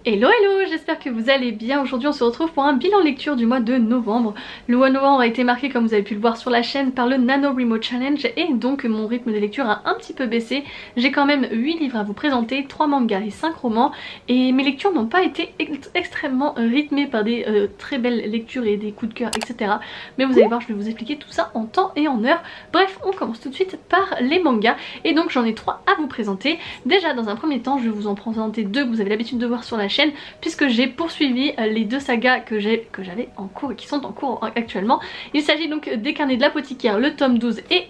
Hello hello, j'espère que vous allez bien. Aujourd'hui on se retrouve pour un bilan lecture du mois de novembre. Le mois de novembre a été marqué, comme vous avez pu le voir sur la chaîne, par le NaNoWriMo Challenge et donc mon rythme de lecture a un petit peu baissé. J'ai quand même 8 livres à vous présenter, 3 mangas et 5 romans, et mes lectures n'ont pas été extrêmement rythmées par des très belles lectures et des coups de cœur, etc. Mais vous allez voir, je vais vous expliquer tout ça en temps et en heure. Bref, on commence tout de suite par les mangas et donc j'en ai 3 à vous présenter. Déjà dans un premier temps, je vais vous en présenter 2 que vous avez l'habitude de voir sur la chaîne, puisque j'ai poursuivi les 2 sagas que j'avais en cours et qui sont en cours actuellement. Il s'agit donc des Carnets de l'apothicaire, le tome 12, et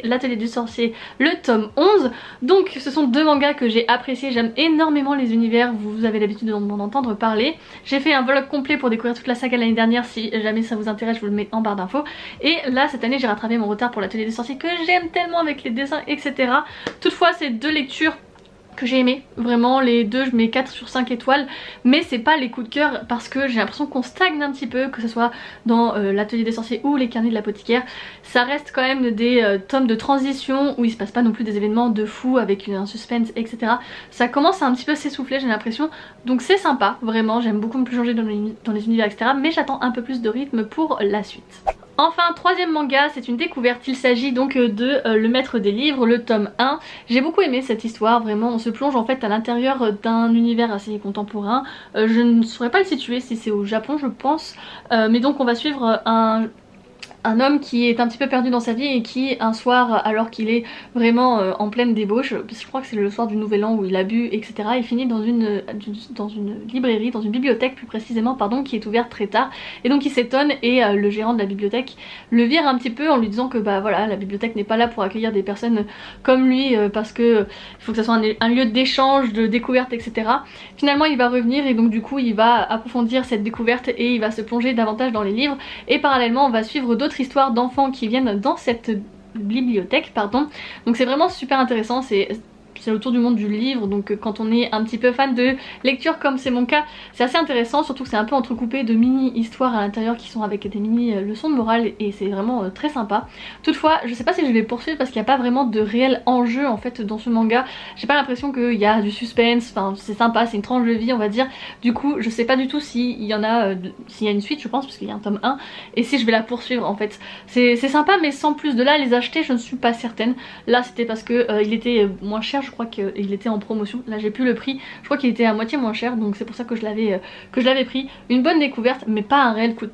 l'Atelier du sorcier, le tome 11. Donc ce sont 2 mangas que j'ai appréciés, j'aime énormément les univers, vous avez l'habitude d'en entendre parler. J'ai fait un vlog complet pour découvrir toute la saga l'année dernière, si jamais ça vous intéresse je vous le mets en barre d'infos. Et là cette année j'ai rattrapé mon retard pour l'Atelier du sorcier que j'aime tellement avec les dessins, etc. Toutefois ces 2 lectures que j'ai aimé, vraiment les 2 je mets 4 sur 5 étoiles, mais c'est pas les coups de cœur parce que j'ai l'impression qu'on stagne un petit peu, que ce soit dans l'Atelier des sorciers ou les Carnets de l'apothicaire. Ça reste quand même des tomes de transition où il se passe pas non plus des événements de fou avec un suspense, etc. Ça commence à un petit peu s'essouffler, j'ai l'impression, donc c'est sympa, vraiment j'aime beaucoup me plonger dans les univers, etc. mais j'attends un peu plus de rythme pour la suite. Enfin, 3e manga, c'est une découverte, il s'agit donc de Le Maître des Livres, le tome 1. J'ai beaucoup aimé cette histoire, vraiment on se plonge en fait à l'intérieur d'un univers assez contemporain. Je ne saurais pas le situer si c'est au Japon je pense, mais donc on va suivre un homme qui est un petit peu perdu dans sa vie et qui un soir, alors qu'il est vraiment en pleine débauche, je crois que c'est le soir du nouvel an où il a bu, etc. il finit dans une librairie, dans une bibliothèque plus précisément, pardon, qui est ouverte très tard, et donc il s'étonne et le gérant de la bibliothèque le vire un petit peu en lui disant que bah voilà, la bibliothèque n'est pas là pour accueillir des personnes comme lui parce que il faut que ça soit un lieu d'échange, de découverte, etc. Finalement il va revenir et donc du coup il va approfondir cette découverte et il va se plonger davantage dans les livres, et parallèlement on va suivre d'autres histoires d'enfants qui viennent dans cette bibliothèque, pardon. Donc c'est vraiment super intéressant, c'est le tour du monde du livre, donc quand on est un petit peu fan de lecture comme c'est mon cas, c'est assez intéressant, surtout que c'est un peu entrecoupé de mini-histoires à l'intérieur qui sont avec des mini-leçons de morale et c'est vraiment très sympa. Toutefois, je sais pas si je vais poursuivre parce qu'il n'y a pas vraiment de réel enjeu en fait dans ce manga. J'ai pas l'impression qu'il y a du suspense, enfin c'est sympa, c'est une tranche de vie on va dire. Du coup, je sais pas du tout s'il y en a, s'il y a une suite je pense, parce qu'il y a un tome 1, et si je vais la poursuivre en fait. C'est sympa mais sans plus de là, les acheter je ne suis pas certaine. Là c'était parce que il était moins cher, je crois qu'il était en promotion, là j'ai plus le prix, je crois qu'il était à moitié moins cher, donc c'est pour ça que je l'avais pris. Une bonne découverte mais pas un réel coup de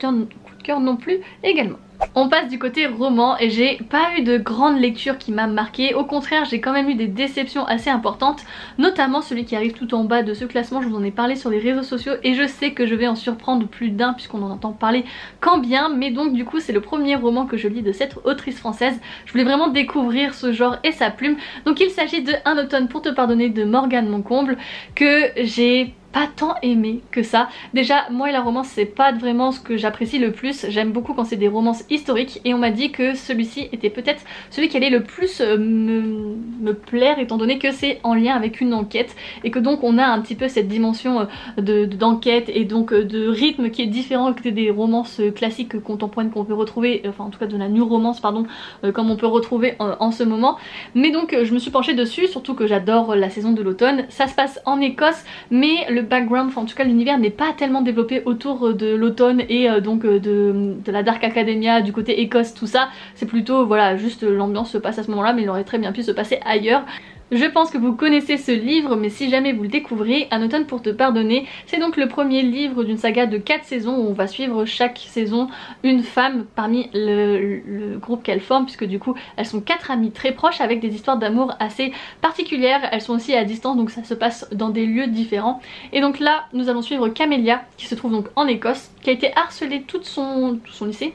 cœur non plus également. On passe du côté roman et j'ai pas eu de grande lecture qui m'a marqué, au contraire j'ai quand même eu des déceptions assez importantes, notamment celui qui arrive tout en bas de ce classement. Je vous en ai parlé sur les réseaux sociaux et je sais que je vais en surprendre plus d'un puisqu'on en entend parler quand bien, mais donc du coup c'est le premier roman que je lis de cette autrice française. Je voulais vraiment découvrir ce genre et sa plume, donc il s'agit de Un automne pour te pardonner de Morgane Moncomble, que j'ai pas tant aimé que ça. Déjà moi et la romance c'est pas vraiment ce que j'apprécie le plus, j'aime beaucoup quand c'est des romances historiques et on m'a dit que celui-ci était peut-être celui qui allait le plus me plaire, étant donné que c'est en lien avec une enquête et que donc on a un petit peu cette dimension d'enquête et donc de rythme qui est différent que des romances classiques contemporaines qu'on peut retrouver, enfin en tout cas de la new romance pardon, comme on peut retrouver en ce moment. Mais donc je me suis penchée dessus, surtout que j'adore la saison de l'automne. Ça se passe en Écosse mais le background, enfin en tout cas l'univers n'est pas tellement développé autour de l'automne et donc de la Dark Academia, du côté Écosse, tout ça. C'est plutôt voilà, juste l'ambiance se passe à ce moment là, mais il aurait très bien pu se passer ailleurs. Je pense que vous connaissez ce livre, mais si jamais vous le découvrez, Un automne pour te pardonner, c'est donc le premier livre d'une saga de 4 saisons où on va suivre chaque saison une femme parmi le groupe qu'elle forme, puisque du coup elles sont 4 amies très proches avec des histoires d'amour assez particulières. Elles sont aussi à distance, donc ça se passe dans des lieux différents. Et donc là nous allons suivre Camélia qui se trouve donc en Écosse, qui a été harcelée tout son lycée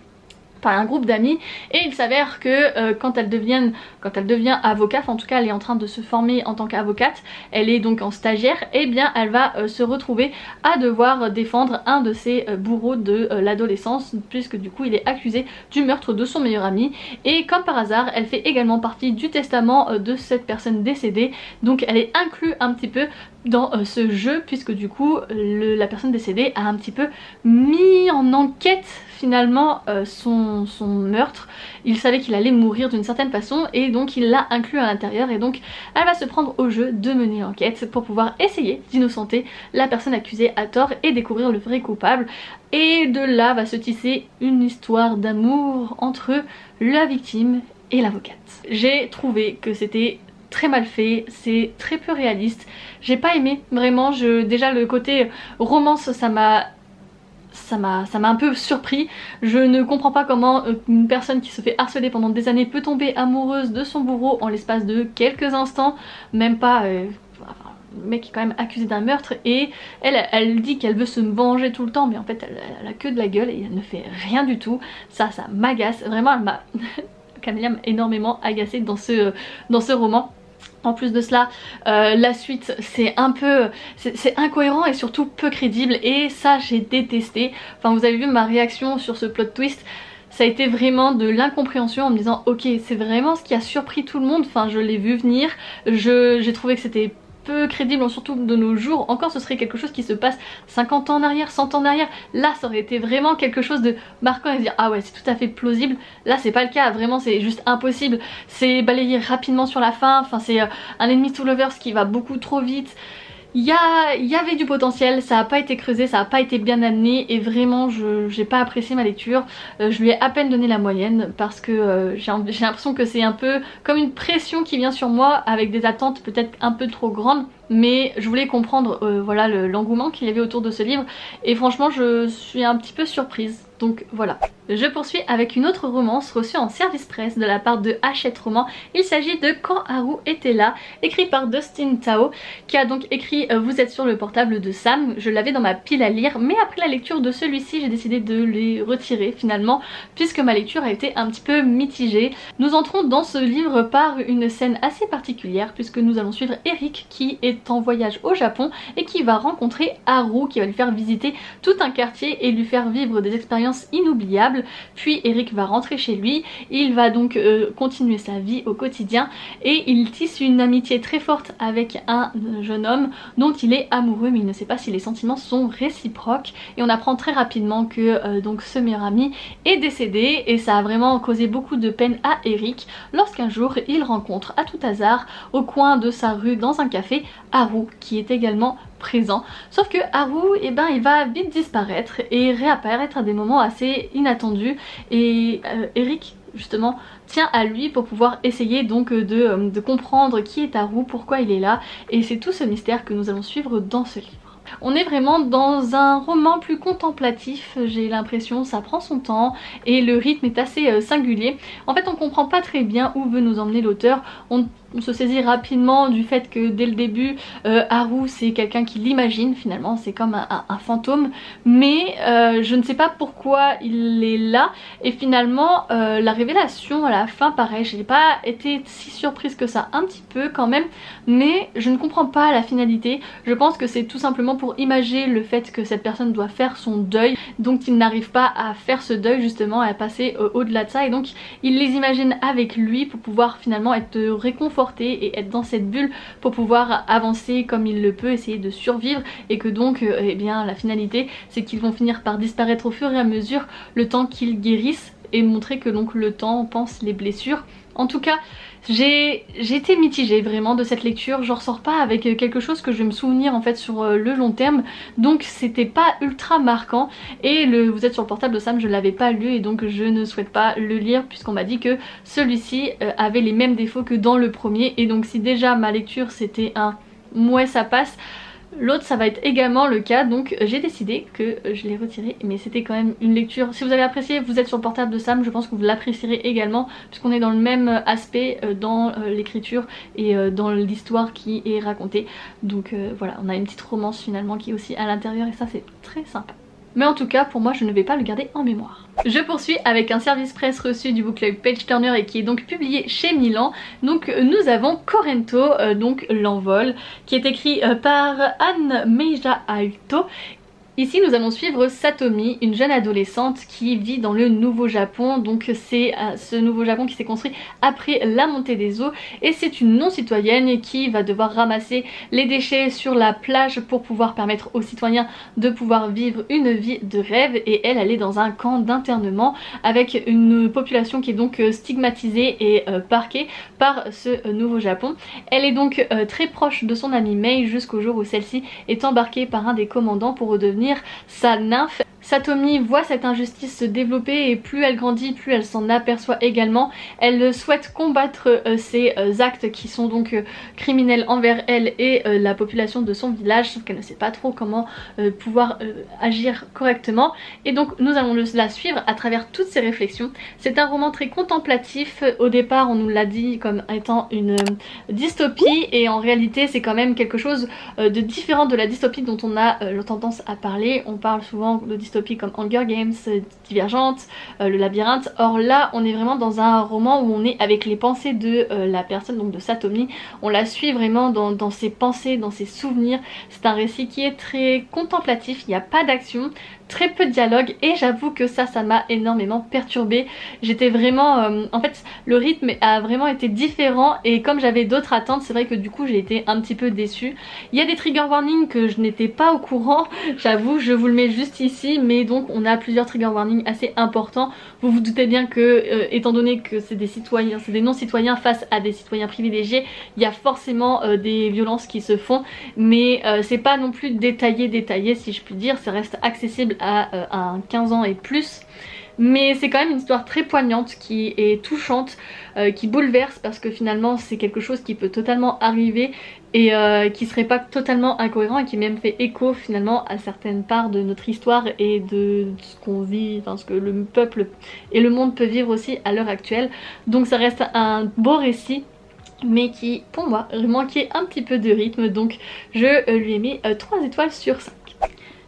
par un groupe d'amis, et il s'avère que quand elle devient avocate, enfin, en tout cas elle est en train de se former en tant qu'avocate, elle est donc en stagiaire, et bien elle va se retrouver à devoir défendre un de ses bourreaux de l'adolescence, puisque du coup il est accusé du meurtre de son meilleur ami, et comme par hasard elle fait également partie du testament de cette personne décédée, donc elle est inclue un petit peu dans ce jeu, puisque du coup la personne décédée a un petit peu mis en enquête finalement son meurtre. Il savait qu'il allait mourir d'une certaine façon et donc il l'a inclus à l'intérieur, et donc elle va se prendre au jeu de mener l'enquête pour pouvoir essayer d'innocenter la personne accusée à tort et découvrir le vrai coupable. Et de là va se tisser une histoire d'amour entre la victime et l'avocate. J'ai trouvé que c'était très mal fait, c'est très peu réaliste, j'ai pas aimé vraiment. Déjà le côté romance ça m'a un peu surpris. Je ne comprends pas comment une personne qui se fait harceler pendant des années peut tomber amoureuse de son bourreau en l'espace de quelques instants, même pas... le mec est quand même accusé d'un meurtre et elle dit qu'elle veut se venger tout le temps, mais en fait elle a que de la gueule et elle ne fait rien du tout. Ça m'agace, vraiment elle m'a... Camélia m'a énormément agacée dans ce roman. En plus de cela, la suite c'est un peu... c'est incohérent et surtout peu crédible, et ça j'ai détesté. Enfin vous avez vu ma réaction sur ce plot twist, ça a été vraiment de l'incompréhension en me disant ok c'est vraiment ce qui a surpris tout le monde. Enfin je l'ai vu venir, j'ai trouvé que c'était peu crédible, surtout de nos jours. Encore ce serait quelque chose qui se passe 50 ans en arrière, 100 ans en arrière. Là ça aurait été vraiment quelque chose de marquant et se dire ah ouais c'est tout à fait plausible. Là c'est pas le cas, vraiment c'est juste impossible. C'est balayé rapidement sur la fin, enfin c'est un Enemies to Lovers qui va beaucoup trop vite. Il y avait du potentiel, ça n'a pas été creusé, ça n'a pas été bien amené et vraiment j'ai pas apprécié ma lecture. Je lui ai à peine donné la moyenne parce que j'ai l'impression que c'est un peu comme une pression qui vient sur moi avec des attentes peut-être un peu trop grandes. Mais je voulais comprendre voilà l'engouement qu'il y avait autour de ce livre et franchement je suis un petit peu surprise. Donc voilà. Je poursuis avec une autre romance reçue en service presse de la part de Hachette Roman. Il s'agit de Quand Haru était là, écrit par Dustin Tao, qui a donc écrit Vous êtes sur le portable de Sam. Je l'avais dans ma pile à lire, mais après la lecture de celui-ci, j'ai décidé de les retirer finalement, puisque ma lecture a été un petit peu mitigée. Nous entrons dans ce livre par une scène assez particulière, puisque nous allons suivre Eric qui est en voyage au Japon et qui va rencontrer Haru, qui va lui faire visiter tout un quartier et lui faire vivre des expériences inoubliables. Puis Eric va rentrer chez lui, il va donc continuer sa vie au quotidien et il tisse une amitié très forte avec un jeune homme dont il est amoureux, mais il ne sait pas si les sentiments sont réciproques, et on apprend très rapidement que donc ce meilleur ami est décédé, et ça a vraiment causé beaucoup de peine à Eric lorsqu'un jour il rencontre à tout hasard au coin de sa rue dans un café Haru qui est également présent. Sauf que Haru, eh ben, il va vite disparaître et réapparaître à des moments assez inattendus, et Eric justement tient à lui pour pouvoir essayer donc de comprendre qui est Haru, pourquoi il est là, et c'est tout ce mystère que nous allons suivre dans ce livre. On est vraiment dans un roman plus contemplatif, j'ai l'impression, ça prend son temps et le rythme est assez singulier. En fait on comprend pas très bien où veut nous emmener l'auteur, on se saisit rapidement du fait que dès le début Haru c'est quelqu'un qui l'imagine, finalement c'est comme un fantôme, mais je ne sais pas pourquoi il est là, et finalement la révélation à la fin pareil, je n'ai pas été si surprise que ça, un petit peu quand même, mais je ne comprends pas la finalité. Je pense que c'est tout simplement pour imager le fait que cette personne doit faire son deuil, donc il n'arrive pas à faire ce deuil justement, à passer au-delà de ça, et donc il les imagine avec lui pour pouvoir finalement être réconforté et être dans cette bulle pour pouvoir avancer comme il le peut, essayer de survivre, et que donc eh bien la finalité c'est qu'ils vont finir par disparaître au fur et à mesure le temps qu'ils guérissent, et montrer que donc le temps pense les blessures. En tout cas j'ai été mitigée vraiment de cette lecture, je ressors pas avec quelque chose que je vais me souvenir en fait sur le long terme, donc c'était pas ultra marquant, et Vous êtes sur le portable de Sam je l'avais pas lu et donc je ne souhaite pas le lire puisqu'on m'a dit que celui-ci avait les mêmes défauts que dans le premier, et donc si déjà ma lecture c'était un ouais ça passe, l'autre ça va être également le cas, donc j'ai décidé que je l'ai retiré, mais c'était quand même une lecture. Si vous avez apprécié Vous êtes sur le portable de Sam, je pense que vous l'apprécierez également puisqu'on est dans le même aspect dans l'écriture et dans l'histoire qui est racontée, donc voilà, on a une petite romance finalement qui est aussi à l'intérieur et ça c'est très sympa. Mais en tout cas pour moi je ne vais pas le garder en mémoire. Je poursuis avec un service presse reçu du book club Page Turner et qui est donc publié chez Milan. Donc nous avons Corrento, donc l'envol, qui est écrit par Anne Meija Alto. Ici nous allons suivre Satomi, une jeune adolescente qui vit dans le Nouveau Japon, donc c'est ce Nouveau Japon qui s'est construit après la montée des eaux, et c'est une non-citoyenne qui va devoir ramasser les déchets sur la plage pour pouvoir permettre aux citoyens de pouvoir vivre une vie de rêve, et elle est dans un camp d'internement avec une population qui est donc stigmatisée et parquée par ce Nouveau Japon. Elle est donc très proche de son amie Mei jusqu'au jour où celle-ci est embarquée par un des commandants pour redevenir sa nymphe. Satomi voit cette injustice se développer et plus elle grandit, plus elle s'en aperçoit également. Elle souhaite combattre ces actes qui sont donc criminels envers elle et la population de son village, sauf qu'elle ne sait pas trop comment pouvoir agir correctement. Et donc nous allons la suivre à travers toutes ces réflexions. C'est un roman très contemplatif. Au départ on nous l'a dit comme étant une dystopie, et en réalité c'est quand même quelque chose de différent de la dystopie dont on a tendance à parler. On parle souvent de dystopie comme Hunger Games, Divergente, le labyrinthe. Or là on est vraiment dans un roman où on est avec les pensées de la personne, donc de Satomi. On la suit vraiment dans ses pensées, dans ses souvenirs. C'est un récit qui est très contemplatif, il n'y a pas d'action, très peu de dialogue, et j'avoue que ça m'a énormément perturbée. J'étais vraiment en fait le rythme a vraiment été différent, et comme j'avais d'autres attentes, c'est vrai que du coup j'ai été un petit peu déçue. Il y a des trigger warnings que je n'étais pas au courant, j'avoue, je vous le mets juste ici, mais donc on a plusieurs trigger warnings assez importants. Vous vous doutez bien que étant donné que c'est des citoyens, c'est des non-citoyens face à des citoyens privilégiés, il y a forcément des violences qui se font, mais c'est pas non plus détaillé si je puis dire, ça reste accessible à un 15 ans et plus. Mais c'est quand même une histoire très poignante, qui est touchante, qui bouleverse, parce que finalement c'est quelque chose qui peut totalement arriver et qui serait pas totalement incohérent, et qui même fait écho finalement à certaines parts de notre histoire et de ce qu'on vit, enfin ce que le peuple et le monde peut vivre aussi à l'heure actuelle. Donc ça reste un beau récit, mais qui pour moi manquait un petit peu de rythme, donc je lui ai mis 3 étoiles sur 5.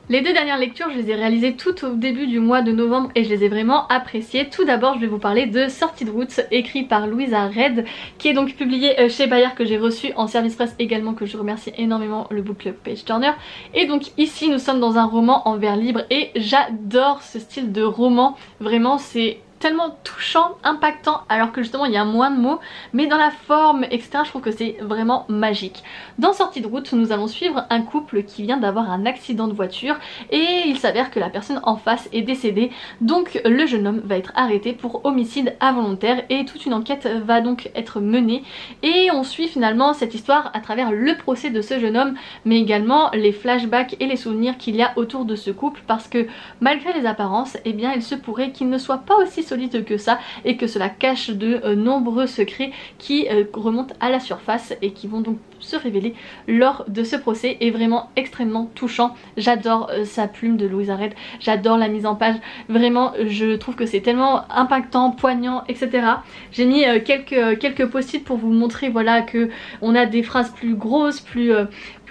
Les deux dernières lectures, je les ai réalisées tout au début du mois de novembre et je les ai vraiment appréciées. Tout d'abord, je vais vous parler de Sortie de route, écrit par Louisa Red, qui est donc publié chez Bayard, que j'ai reçu en service presse également, que je remercie énormément, le book club Page Turner. Et donc ici, nous sommes dans un roman en vers libre et j'adore ce style de roman. Vraiment, c'est tellement touchant, impactant, alors que justement il y a moins de mots, mais dans la forme etc, je trouve que c'est vraiment magique. Dans Sortie de route, nous allons suivre un couple qui vient d'avoir un accident de voiture et il s'avère que la personne en face est décédée, donc le jeune homme va être arrêté pour homicide involontaire et toute une enquête va donc être menée, et on suit finalement cette histoire à travers le procès de ce jeune homme, mais également les flashbacks et les souvenirs qu'il y a autour de ce couple, parce que malgré les apparences, eh bien il se pourrait qu'il ne soit pas aussi solide que ça et que cela cache de nombreux secrets qui remontent à la surface et qui vont donc se révéler lors de ce procès. Est vraiment extrêmement touchant. J'adore sa plume de Louisa Red, j'adore la mise en page, vraiment je trouve que c'est tellement impactant, poignant etc. J'ai mis quelques post-it pour vous montrer voilà que on a des phrases plus grosses, plus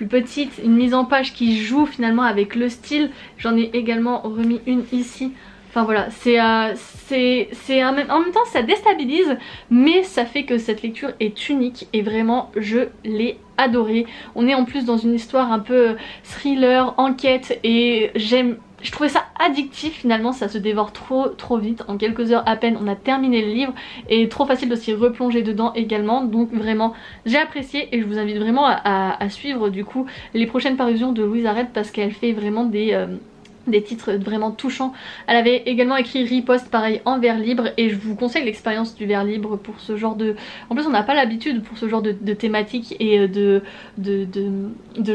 petites, une mise en page qui joue finalement avec le style. J'en ai également remis une ici. Enfin voilà, en même temps ça déstabilise, mais ça fait que cette lecture est unique et vraiment je l'ai adorée. On est en plus dans une histoire un peu thriller, enquête, et je trouvais ça addictif finalement, ça se dévore trop vite. En quelques heures à peine on a terminé le livre et trop facile de s'y replonger dedans également. Donc vraiment j'ai apprécié et je vous invite vraiment à suivre du coup les prochaines parutions de Louisa Red, parce qu'elle fait vraiment des titres vraiment touchants. Elle avait également écrit Riposte, pareil en vers libre, et je vous conseille l'expérience du vers libre pour ce genre de... En plus on n'a pas l'habitude pour ce genre de thématique et de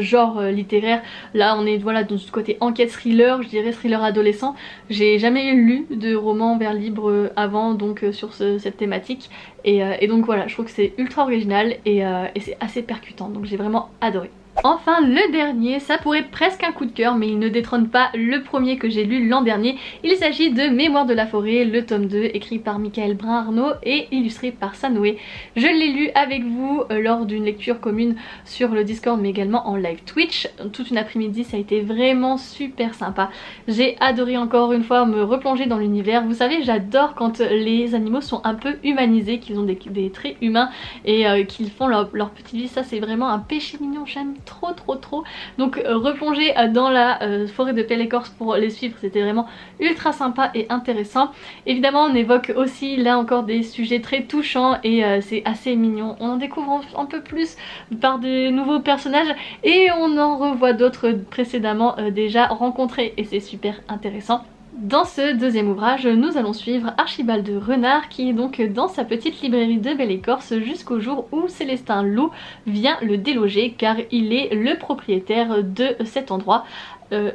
genre littéraire. Là on est voilà dans ce côté enquête thriller, je dirais thriller adolescent. J'ai jamais lu de roman vers libre avant donc sur cette thématique, et donc voilà, je trouve que c'est ultra original et c'est assez percutant, donc j'ai vraiment adoré. Enfin le dernier, ça pourrait presque un coup de cœur, mais il ne détrône pas le premier que j'ai lu l'an dernier. Il s'agit de Mémoire de la forêt, le tome 2, écrit par Michael Brun-Arnaud et illustré par Sanoé. Je l'ai lu avec vous lors d'une lecture commune sur le Discord, mais également en live Twitch. Toute une après-midi, ça a été vraiment super sympa. J'ai adoré encore une fois me replonger dans l'univers. Vous savez, j'adore quand les animaux sont un peu humanisés, qu'ils ont des traits humains et qu'ils font leur petite vie. Ça c'est vraiment un péché mignon, j'aime trop. Donc replonger dans la forêt de Pelle Écorce pour les suivre, c'était vraiment ultra sympa et intéressant. Évidemment on évoque aussi là encore des sujets très touchants et c'est assez mignon. On en découvre un peu plus par des nouveaux personnages et on en revoit d'autres précédemment déjà rencontrés et c'est super intéressant. Dans ce deuxième ouvrage, nous allons suivre Archibald Renard qui est donc dans sa petite librairie de Belle Écorce jusqu'au jour où Célestin Loup vient le déloger car il est le propriétaire de cet endroit.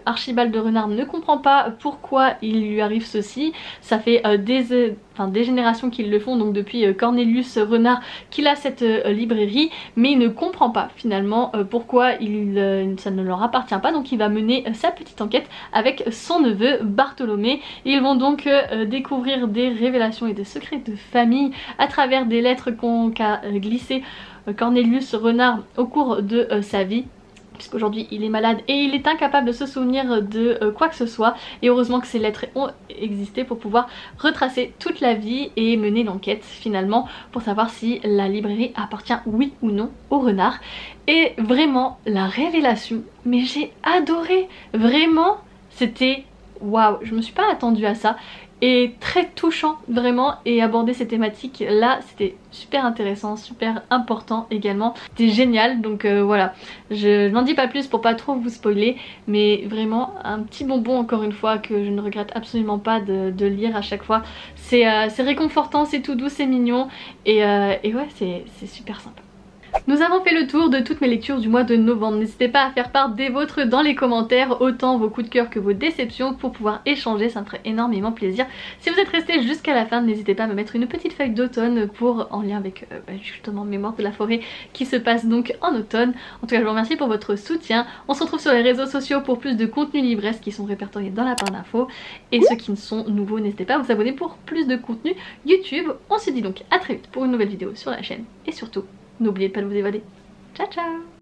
Archibald Renard ne comprend pas pourquoi il lui arrive ceci. Ça fait des générations qu'ils le font, donc depuis Cornelius Renard qu'il a cette librairie, mais il ne comprend pas finalement pourquoi ça ne leur appartient pas, donc il va mener sa petite enquête avec son neveu Bartholomé. Ils vont donc découvrir des révélations et des secrets de famille à travers des lettres qu'a glissées Cornelius Renard au cours de sa vie, puisqu'aujourd'hui il est malade et il est incapable de se souvenir de quoi que ce soit, et heureusement que ces lettres ont existé pour pouvoir retracer toute la vie et mener l'enquête finalement pour savoir si la librairie appartient oui ou non au renard. Et vraiment la révélation, mais j'ai adoré, vraiment c'était waouh, je me suis pas attendue à ça. Et très touchant vraiment, et aborder ces thématiques là c'était super intéressant, super important également, c'était génial. Donc voilà, je n'en dis pas plus pour pas trop vous spoiler, mais vraiment un petit bonbon encore une fois que je ne regrette absolument pas de lire à chaque fois. C'est réconfortant, c'est tout doux, c'est mignon et ouais c'est super sympa. Nous avons fait le tour de toutes mes lectures du mois de novembre. N'hésitez pas à faire part des vôtres dans les commentaires, autant vos coups de cœur que vos déceptions, pour pouvoir échanger, ça me ferait énormément plaisir. Si vous êtes resté jusqu'à la fin, n'hésitez pas à me mettre une petite feuille d'automne en lien avec justement Mémoire de la forêt qui se passe donc en automne. En tout cas je vous remercie pour votre soutien. On se retrouve sur les réseaux sociaux pour plus de contenus livresques qui sont répertoriés dans la barre d'infos. Et ceux qui ne sont nouveaux, n'hésitez pas à vous abonner pour plus de contenu YouTube. On se dit donc à très vite pour une nouvelle vidéo sur la chaîne et surtout n'oubliez pas de vous évader. Ciao ciao!